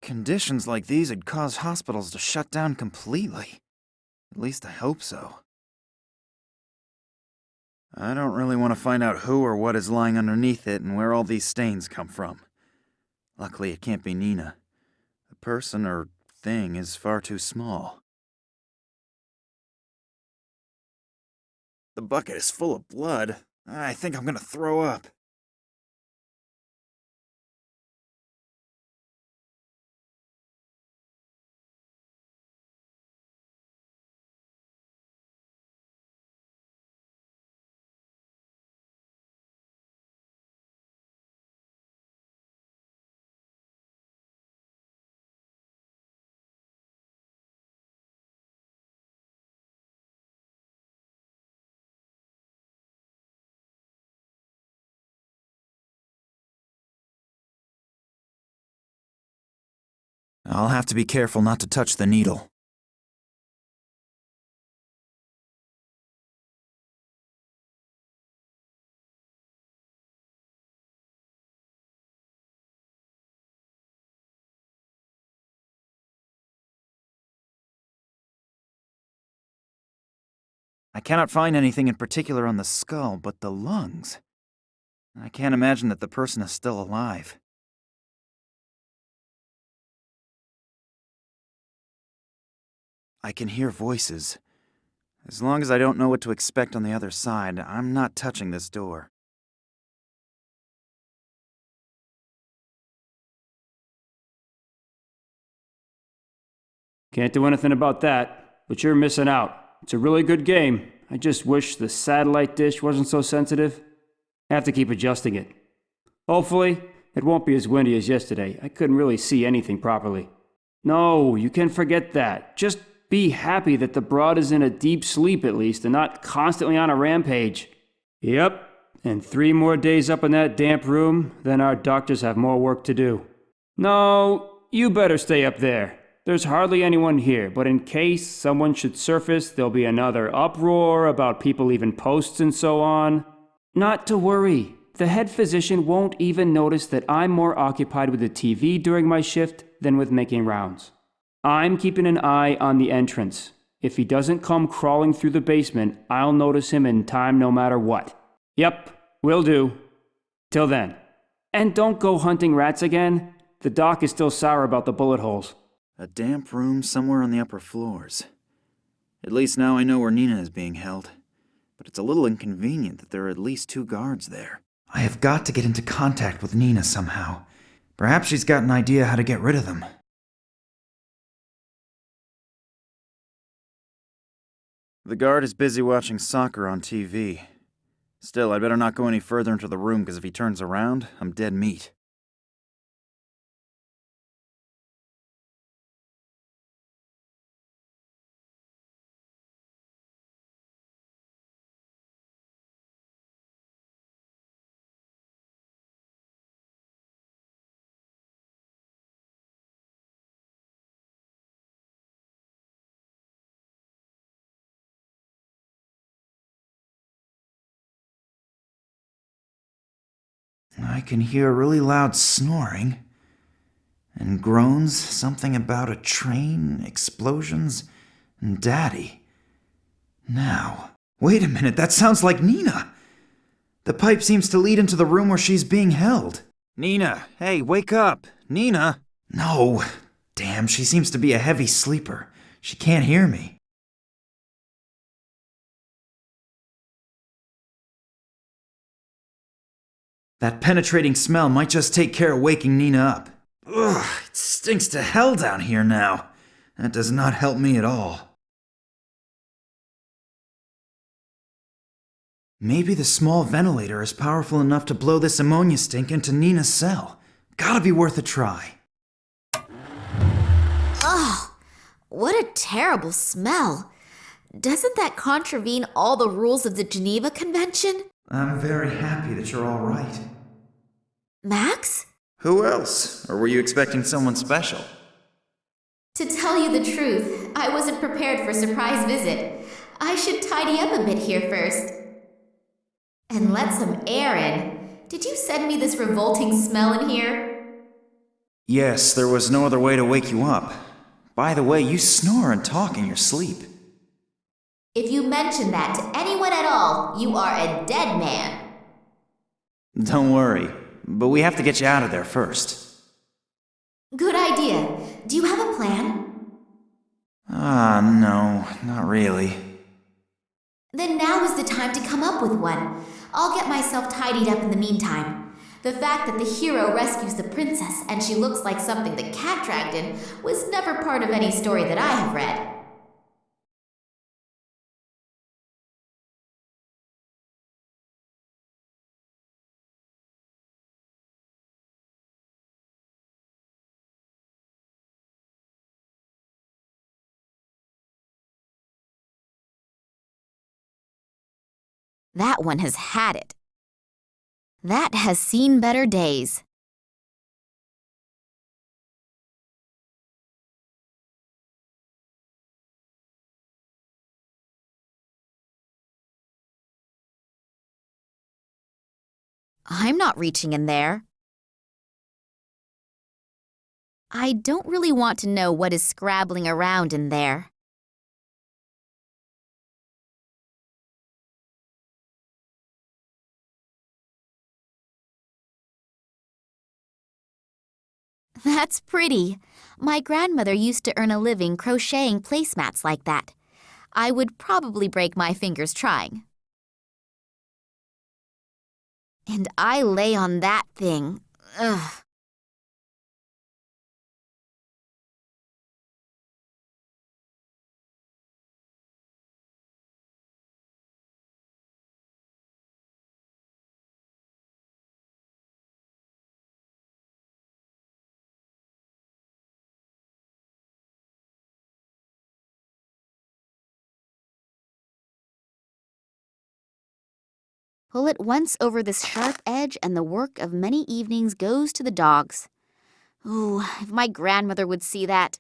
Conditions like these would cause hospitals to shut down completely. At least I hope so. I don't really want to find out who or what is lying underneath it and where all these stains come from. Luckily, it can't be Nina. The person or thing is far too small. The bucket is full of blood. I think I'm gonna throw up. I'll have to be careful not to touch the needle. I cannot find anything in particular on the skull, but the lungs. I can't imagine that the person is still alive. I can hear voices. As long as I don't know what to expect on the other side, I'm not touching this door. Can't do anything about that, but you're missing out. It's a really good game. I just wish the satellite dish wasn't so sensitive. I have to keep adjusting it. Hopefully, it won't be as windy as yesterday. I couldn't really see anything properly. No, you can forget that. Just be happy that the broad is in a deep sleep at least and not constantly on a rampage. Yep, and 3 more days up in that damp room, then our doctors have more work to do. No, you better stay up there. There's hardly anyone here, but in case someone should surface, there'll be another uproar about people leaving posts and so on. Not to worry. The head physician won't even notice that I'm more occupied with the TV during my shift than with making rounds. I'm keeping an eye on the entrance. If he doesn't come crawling through the basement, I'll notice him in time no matter what. Yep, will do. Till then. And don't go hunting rats again. The doc is still sour about the bullet holes. A damp room somewhere on the upper floors. At least now I know where Nina is being held. But it's a little inconvenient that there are at least 2 guards there. I have got to get into contact with Nina somehow. Perhaps she's got an idea how to get rid of them. The guard is busy watching soccer on TV. Still, I'd better not go any further into the room, because if he turns around, I'm dead meat. I can hear really loud snoring. And groans, something about a train, explosions, and Daddy. Now, wait a minute, that sounds like Nina! The pipe seems to lead into the room where she's being held. Nina, hey, wake up! Nina! No, damn, she seems to be a heavy sleeper. She can't hear me. That penetrating smell might just take care of waking Nina up. Ugh, it stinks to hell down here now. That does not help me at all. Maybe the small ventilator is powerful enough to blow this ammonia stink into Nina's cell. Gotta be worth a try. Ugh, what a terrible smell. Doesn't that contravene all the rules of the Geneva Convention? I'm very happy that you're all right. Max? Who else? Or were you expecting someone special? To tell you the truth, I wasn't prepared for a surprise visit. I should tidy up a bit here first. And let some air in. Did you send me this revolting smell in here? Yes, there was no other way to wake you up. By the way, you snore and talk in your sleep. If you mention that to anyone at all, you are a dead man. Don't worry, but we have to get you out of there first. Good idea. Do you have a plan? No, not really. Then now is the time to come up with one. I'll get myself tidied up in the meantime. The fact that the hero rescues the princess and she looks like something the cat dragged in was never part of any story that I have read. That one has had it. That has seen better days. I'm not reaching in there. I don't really want to know what is scrabbling around in there. That's pretty. My grandmother used to earn a living crocheting placemats like that. I would probably break my fingers trying. And I lay on that thing. Ugh. Pull it once over this sharp edge and the work of many evenings goes to the dogs. Ooh, if my grandmother would see that.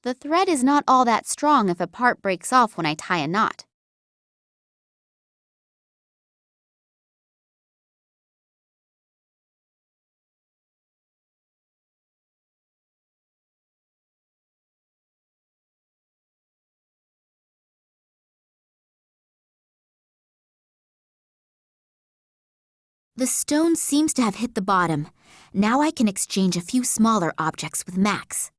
The thread is not all that strong if a part breaks off when I tie a knot. The stone seems to have hit the bottom. Now I can exchange a few smaller objects with Max.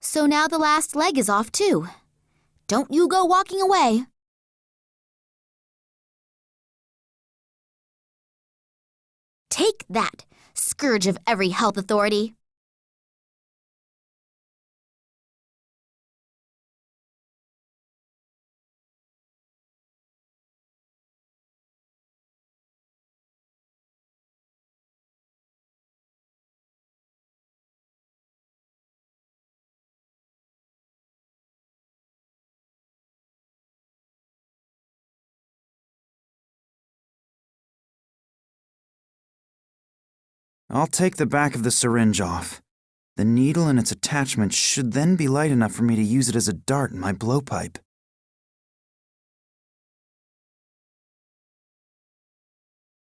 So now the last leg is off too. Don't you go walking away. Take that, scourge of every health authority. I'll take the back of the syringe off. The needle and its attachment should then be light enough for me to use it as a dart in my blowpipe.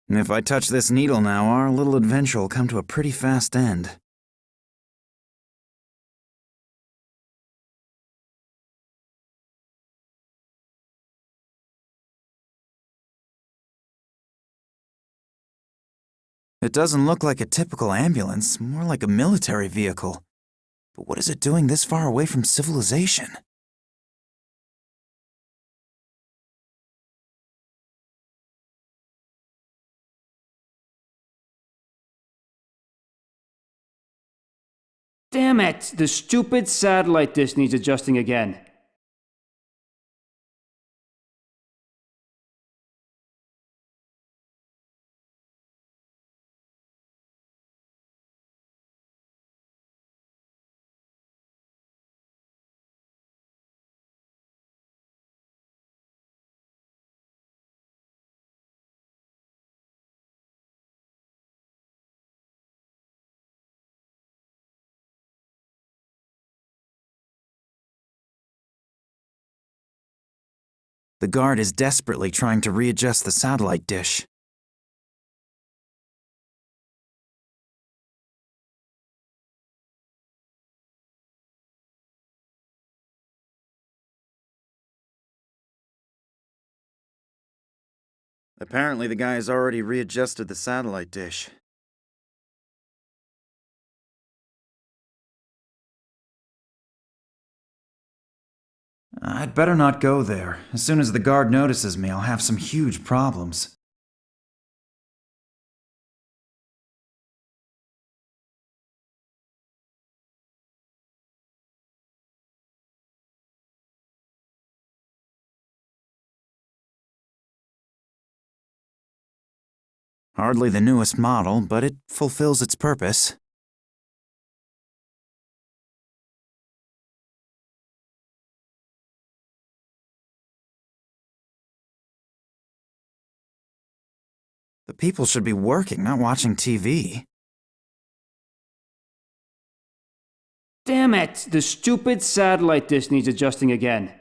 If I touch this needle now, our little adventure will come to a pretty fast end. It doesn't look like a typical ambulance, more like a military vehicle. But what is it doing this far away from civilization? Damn it! The stupid satellite dish needs adjusting again. The guard is desperately trying to readjust the satellite dish. Apparently, the guy has already readjusted the satellite dish. I'd better not go there. As soon as the guard notices me, I'll have some huge problems. Hardly the newest model, but it fulfills its purpose. The people should be working, not watching TV. Damn it! The stupid satellite dish needs adjusting again.